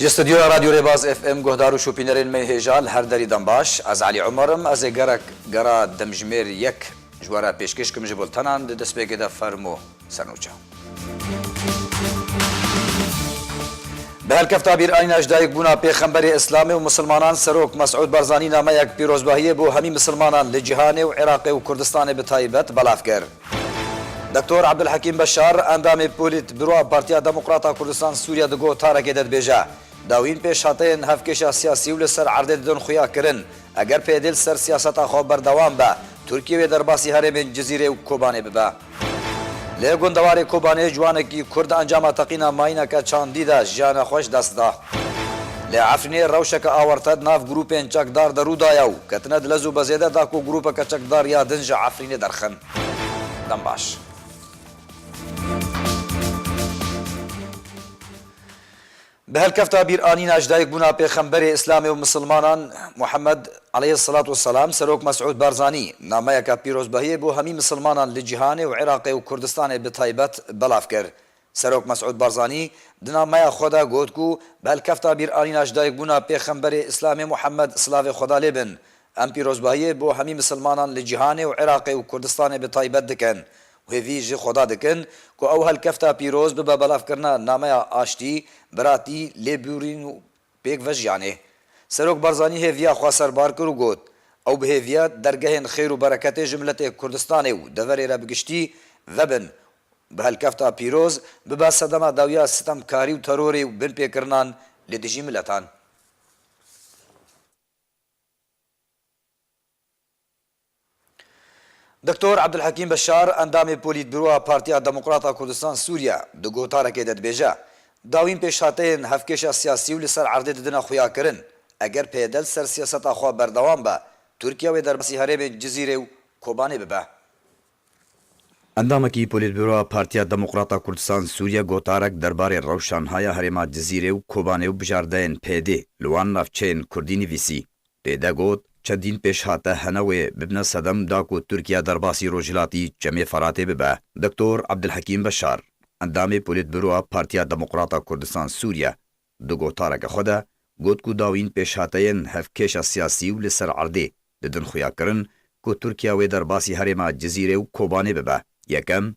استودیو رادیو ریباز اف ام گهدار و شوپینرین می هجال هر دری دنباش از علی عمرم از گرک گرا دمجمیر یک جوارا پیشکش کم جبل تنان دست بگه فرمو سنوچا به هالکف تعبیر آین اجدایک بونا پیغمبر اسلامی و مسلمانان سروک مسعود بارزانی نامه یک پیروزباهی بو همی مسلمانان لجهان و عراق و کردستان بتایبت بلاف کرد. دکتور عبدالحکیم بشار اندام پولیت برو پارتیا دموکراتا کردستان سوریا دگو تارک داد بیجا داوین پیش هاتین هفکش سیاسی و لسر عرض دون خویا کرن اگر پیدل سر سیاست خو بردوام با ترکیه و درباسی هرم جزیره و کوبانه ببا لگون دوار کوبانه جوانه کی کرد انجام تقینا ماینه که چاندیدا جان خوش دست دا لعفنی روشک آورتد ناف گروپ چکدار درو دایو کتند لزو بزیده داکو گروپ که چکدار یا دنج عفرین درخن دنباش به هالکف تعبیر آنین اجدایک بونا پیغمبر اسلام و مسلمانان محمد علیه الصلاة والسلام سروک مسعود بارزانی نامه یک پیروزباهی بو همی مسلمانان لجهان و عراق و کردستان بتایبت بلاف کرد. سروک مسعود بارزانی نامه خدا گفت کو به هالکف تعبیر آنین اجدایک بونا پیغمبر اسلام محمد صلاح خدا لبن ام پیروزباهی بو همی مسلمانان لجهان و عراق و کردستان بتایبت دکن ویجی خدا دکن کو او هالکفتا پیروز به بلاف کرنا نامه آشتی براتی لیبورین و پیک وجیانه سروک بارزانی هویا خواسر بار کرو گوت او به هویا درگاه خیر و برکت جملت کردستان و دوری را بگشتی وبن به هالکفتا پیروز به با صدمه داویا ستم کاری و تروری و بن پیکرنان لدجی ملتان دکتور عبدالحکیم بشار اندام پولیت برو پارتیا دموکراتا کردستان سوریا دگو تارک داد بیجا داوین پیش هاتین هفکش سیاسی و لسر عرض ددن خویا کرن اگر پیدل سر سیاست خو بردوام با ترکیه و درباسی هرم جزیره و کوبانه ببا اندامکی پولیت برو پارتیا دموکراتا کردستان سوریا گوتارک درباره روشنهای هرم جزیره و کوبانه و بجاردین پیده لوان نفچین کردینی ویسی پیدا گوت چندین پیش هاته هنوی ببن صدم داکو ترکیه درباسی روجلاتی جمع فراته ببا دکتور عبدالحکیم بشار اندام پولیت برو پارتیا دموکراتا کردستان سوریا دگو تارک خدا گوت کو داوین پیش هاتین هفکش سیاسی و لسر عرضه ددن خویا کرن کو ترکیه و درباسی هرم جزیره و کوبانه ببا یکم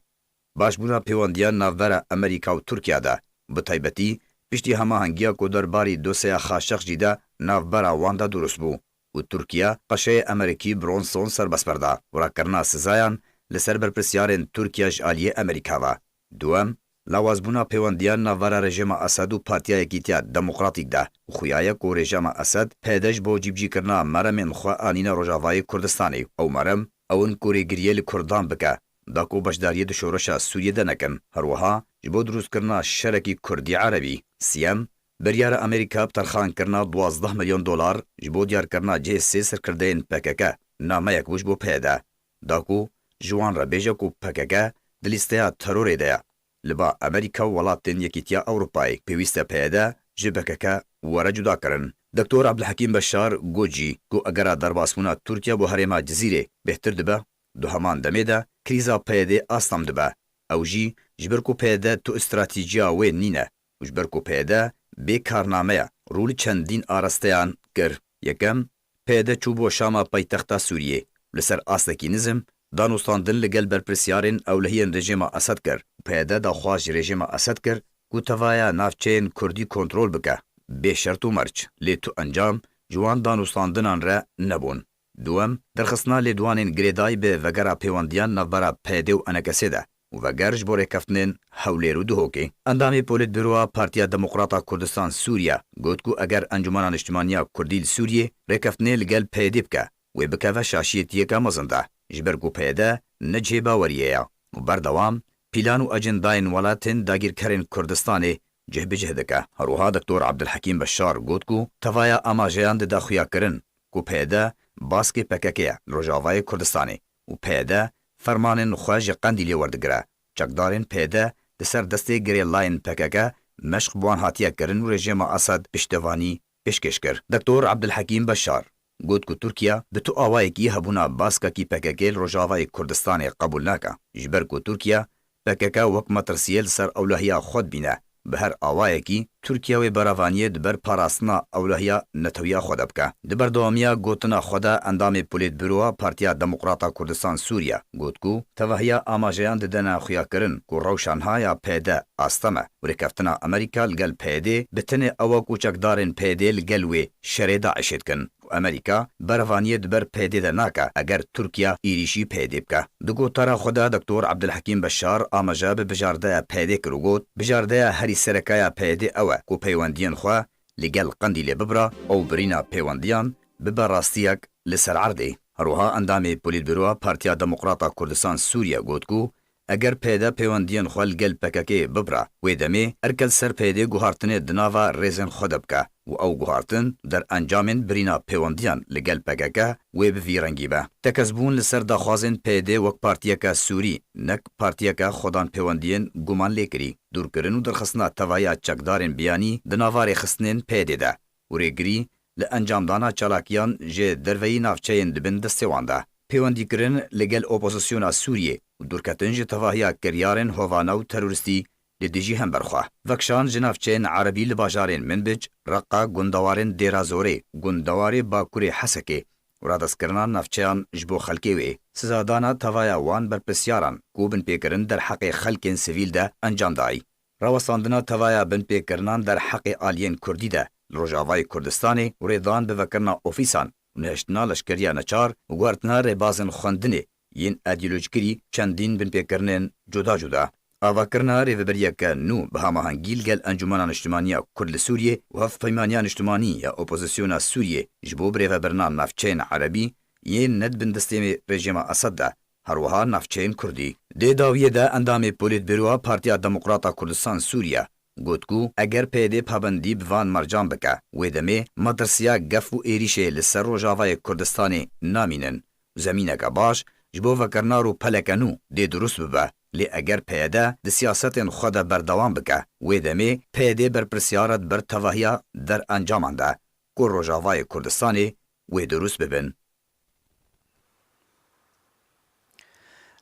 باشبونا پیوندیان ناور امریکا و ترکیه دا بتایبتی پشتی هماهنگیا کو درباری دوسیا خاشق جیدا ناوبرا واندا درست بو و ترکیه قشه امریکی برونسون سربست برده و را کرنا سزایان لسر برپرسیارن ترکیه جالیه امریکا و دوم لوازبونا پیوندیان نوارا رژیم اسد و پارتیا یکیتیا دموکراتیک ده و خویایه کو رژیم اسد پیدش با جیبجی کرنا مرمین خوا آنینا روژاوای کردستانی او مرم اون کوری گریه لکردان بکه داکو بشداریه دو شورش سوریه ده نکن هروها جبو دروز کرنا شرکی کردی عربی سیم بریار امریکا بترخان کرنا 12 میلیون دلار جبو دیار کرنا جه سی سرکردین پککه نامه یک وش بو پیدا داکو جوان را بیجا کو پککه دلیستیا تروری دیا لبا امریکا ولاتین یکیتیا اوروپای پیوسته پیدا جبککه ورا جدا کرن دکتور عبدالحکیم بشار گوجی کو اگر درباسمونا ترکیه بو هرما جزیره بهتر دبه دو همان دمیده کریزا پیده آستام دبه او جی جبرکو پیدا تو استراتیجیا و نینه جبرکو پیدا به کارنامه رول چندین آرستیان گر یکم پیدا چوبو شاما پایتخت سوریه لسر آستکی نظم دانوستاندن لگل برپرسیارن اولهین رژیم اسد کر پیدا دا خواج رژیم اسد کر کو توایا نافچین کردی کنترول بکه به شرط و مرچ لی تو انجام جوان دانوستاندنان را نبون دوم درخصنا لی دوانین گریدای به وگرا پیواندیان نوبرا پیده و انکسه ده و گرج بوره کفتنین حولیرو دهوکی اندامی پولیت بروا پارتیا دموکراتا کردستان سوریا گوت کو اگر انجمنان اجتماعی کردیل سوریه رکفتنه لگل پیده بکه و بکوه شاشیت یکا مزنده جبرگو پیده نجه باوریه و بردوام پیلان و اجنداین ولاتن داگیر کرن کردستانه جه بجه دکه هروها دکتور عبدالحکیم بشار گوت کو توایا اما جیان ده خویا کرن کو پیده باسکی پککه روژاوای کردستانه و پیده فرمانن خواج قندیلی وردگره چکدارن پیده دسر دسته گری لاین پککه مشق بوان هاتیه کرن و رژیم اسد پشتوانی پیشکش کر دکتور عبدالحکیم بشار گوت کو ترکیه به تو آوای کی هبونا باسکا کی پککل روجاوای کردستان قبول نکا جبر کو ترکیه پککه وک مترسیل سر اولهیا خود بینه به هر آوایەکی تورکیا وê beravaniye di ber parastina ewlehiya Netewya xwe de bike. Di berdewamiya gotina xwe de endamê Polîtbüroya Partiya Demokrata Kurdistan Sûriya got ku tevahiya amajeyan didene xuyakirin ku rewşanhaya PD asta me û rêkeftina Amerîka li gel PD bi tenê ewa ku çekdarên PD li gel wê şerê Daişê dikin. Amerîka berevaniye di ber PD de nake eger Tirkiye êrişî PD bike. Di gotara xwe de Dr. Abdulhekîm Beşar amaje bi bijardeya PD kir û got bijardeya herî serekaya PD ew e ku peywendiyên xwe li gel Qendîlê bibira ew birîna peywendiyan bibe rastiyek li ser erdê. Herwiha endamê Polîtbüroya Partiya Demokrata Kurdistan Sûriya got ku eger PD peywendiyên xwe li gel PKK bibira wê demê erkel ser PD guhartinê di nava rêzên xwe de bike û ew guhartin der encamên birîna peywendiyan li gel PKK wê bi vî rengî be. Tekezbûn li ser daxwazên PD wek partiyeka Sûrî nek partiyeka xwedan peywendiyên guman lê kirî. Dûrkirin û derxistina tevaya çekdarên biyanî di nava rêxistinên PD de û rêgirî li encamdana çalakiyan ji derveyî navçeyên dibin destê wan de. Peywendîkirin li gel opozisyona Sûriyê û dûrketin ji tevahiya kiryarên hovana û terorîstî li dijî hem berxwe. Vekşan ji navçeyên Erebî li bajarên Minbic, Reqa, gundewarên Dêrazorê, gundewarê Bakurê Hesekê û radestkirina navçeyan ji bo xelkê wê. Sizadana tevaya wan berpirsyaran ku binpêkirin derheqê xelkên sivîl de encam dayî. Rawestandina tevaya binpêkirinan derheqê aliyên Kurdî de li Rojavayê Kurdistanê û rêdan bi vekirina ofîsan û nihiştina leşkeriya neçar û guhartina rêbazên xwendinê yên îdeolojikî çendîn binpêkirinên cuda cuda. Avakirina rêveberiyeke nû bi hamahengî li gel Encûmena Niştimaniya Kurd li Sûriyê û Hevpeymaniya Niştimanî ya Opozisyona Sûriyê ji bo birêvebirina navçeyên Erebî yên nedibin destê rejima Esed de herwiha navçeyên Kurdî. Dê dawiyê de endamê Polîtbüroya Partiya Demokrata Kurdistan Sûriya got ku eger PD pabendî bi van mercan bike wê demê matirsiya gef û êrişê li ser Rojavayê Kurdistanê namînin. Zemîneke baş ji bo vekirina û peleke nû dê durust bibe. Lê eger PD di siyasetên xwe de berdewam bike wê demê PD berpirsyara di ber tevahiya derencaman de ku Rojavayê Kurdistanê wê durust bibin.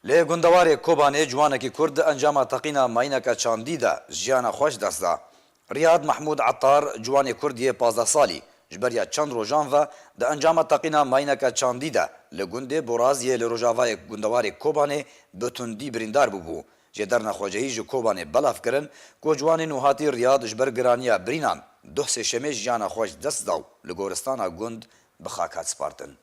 Lê gundewarê Kobanê ciwanekî Kurd encama teqîna mayîneka çandî de jiyana xweş dest da. Riyad Mahmud Attar ciwanê Kurd yê 15 salî ji beriya çend rojan ve di encama teqîna mayîneka çandî de li gundê Boraziyê li Rojavayê gundewarê Kobanê bi tundî birîndar bûbû. Ji dernexwecehî ji Kobanê belav kirin ku ciwanên û hatî Riyad ji ber giraniya birînan duh sêşemê jiyana xweş dest da û li goristana gund bi xak hat spartin.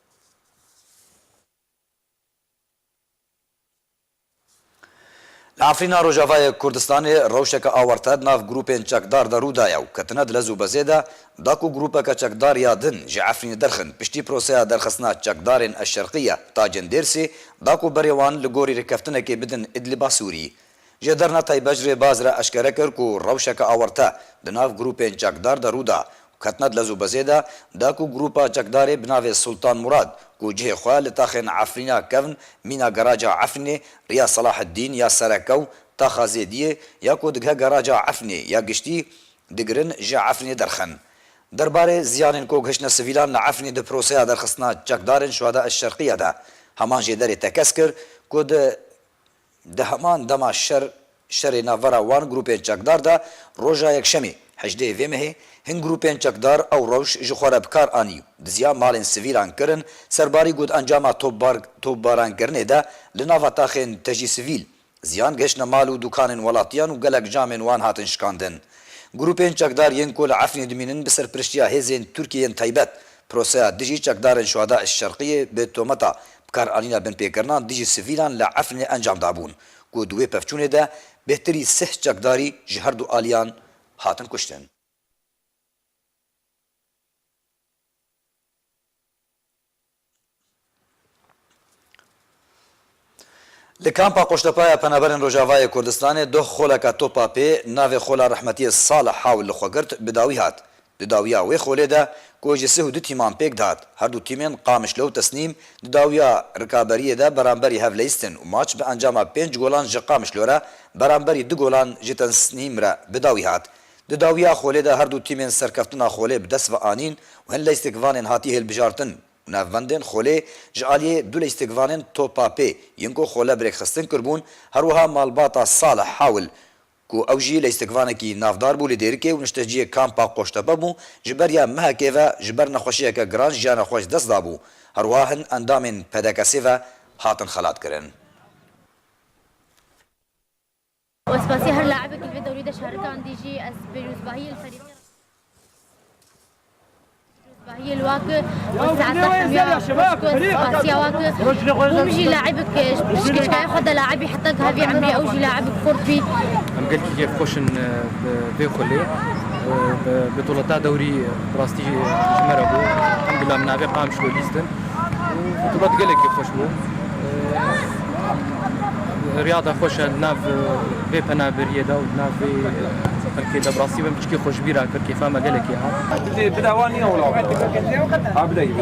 Li Efrîna Rojavayê Kurdistanê rewşeke awarte nav grûpên çekdar de rû daye û ketine di lez û bezê de da ku grûpeke çekdar ya din ji Efrînê derxin piştî proseya derxistina çekdarên Eşşerqîye tacên Dêrsê da ku berê wan li gorî rêkeftinekê bidin Îdlîba Sûrî. Ji derna Taybej rêbaz re eşkere kir ku rewşeke awarte di nav grûpên çekdar de rû da û ketine di lez û bezê de da ku grûpa çekdarê bi navê Sultan Murad ku cihê xwe li taxên Efrîna kevin mîna geraca Efrînê Riya Salaheddîn ya Serekew taxa Zêdiyê ya ku digihe geraca Efrînê ya giştî digirin ji Efrînê derxin. Derbarê ziyanên ku gihiştine sivîlan li Efrînê di proseya derxistina çekdarên Şuhada Eşşerqîye de heman jê derê tekez kir ku di heman dema şerê navbera wan grûpên çekdar de roja yekşemê 18 mehê hin grûpên çekdar ew rewş ji xwe re bi kar anî di ziya malên sivîlan kirin serbarî got encama topbarankirinê de li nava taxên tejî sivîl ziyan gihiştine mal û dukanên welatiyan û gelek camên wan hatin şikandin. Grûpên çekdar yên ku li Efrînê dimînin bi serpiriştiya hêzên Tirkiyeyên taybet proseya dijî çekdarên Şuhada Eşşerqîyê bi tometa bikaranîna binpêkirinan dijî sivîlan li Efrînê encam dabûn ku di wê pevçûnê de bêhtirî 3 çekdarî ji her du aliyan hatin kuştin. Li kampa Qoştepaya penaberên Rojavayê Kurdistanê doh xoleka topa pê navê xola rehmetiyê Salih Hawl li xwe girt bi dawî hat. Di dawiya wê xolê de ku ji 32 tîman pêk dihat. Her du tîmên Qamişlo û Tesnîm di dawiya rikaberiyê de beramberî hevleyistin û maç bi encama 5 golan ji Qamişlo re beramberî 2 golan ji Tesnîm re bi dawî hat. Di dawiya xolê de her du tîmên serkeftina xolê bi dest ve anîn û hin lêstekvanên hatî hêlbijartin. Navbendên xolê ji aliyê du lêstekvanên topa pê yên ku xole birêkxistin kirbûn herwiha malbata Salih Hawl کو ئەو ژی لە ئیستیکڤانێکی نافدار بوو لە دێرکێ و نیشتەجیە کامپا قۆشتەپە بوو ji ber ya mehekê ve ji ber nexweşiyeke giran jiyana xwe ji dest dabû herwiha hin endamên pedekesê ve hatin xelatkirin. واسباسي هر لاعبك اللي بده يريد يشارك عندي جي بروزباهية الفريق هي الواقع والساعات اسباسيا واقع ومجي لاعبك مش ياخذ لاعبي حتى هذه عمري او جي لاعبك خرطي ام قلت كيف خوشن بخلي بطولة دوري براستي جمربو الحمد لله من عبي قام شلو ليستن بطولات قلت كيف خوش بو رياضة خوشة ناف في بنا بريدة وناف في كركي براسي بمشكي خوش بيرا كركي فاهمة قالك يا بدا واني ولا بداي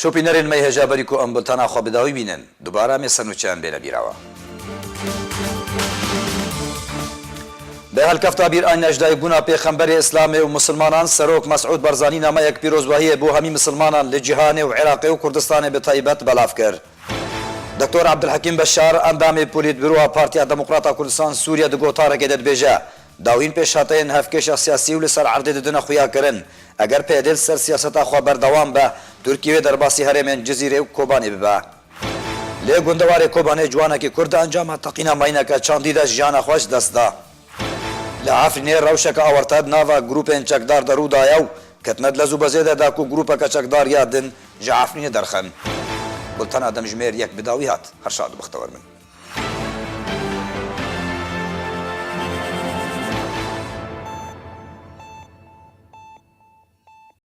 شۆپینەرên me hêja berî ku em bultana xwe bi dawî bînin dubara me senûçeyan bêne bîrawa. Bi helkefta bîrayîna ejdayîbûna pêxemberê Îslamê û Musilmanan Serok Mesûd Barzanî nameyek pîrozbahiyê bû hemî Musilmanan li cîhanê û Iraqê û Kurdistanê bi taybet belav kir. Dr. Abdulhekîm Beşar endamê polîtbîroya Partiya Demokrata Kurdistan Sûriye di gotarekê de dibêje dawîn pêşhateyên hevkêşa siyasî û li ser erdê didine xuya kirin eger pêdil ser siyaseta xwe berdewam be Tirkiye derbasî herêmên Cizîrê û Kobanê bibe. Lê gundewarê Kobanê ciwanekî Kurd encama teqîna mayîneke çandî de jiyana xwe ji dest da. Li Efrînê rewşeka awerta di nava grûpên çekdar de rû daye û ketine di lezûbezê de da ku grûpeke çekdar ya din ji Efrînê derxin. Bultena demjimêr yek bi dawî hat her şad bixtewar min.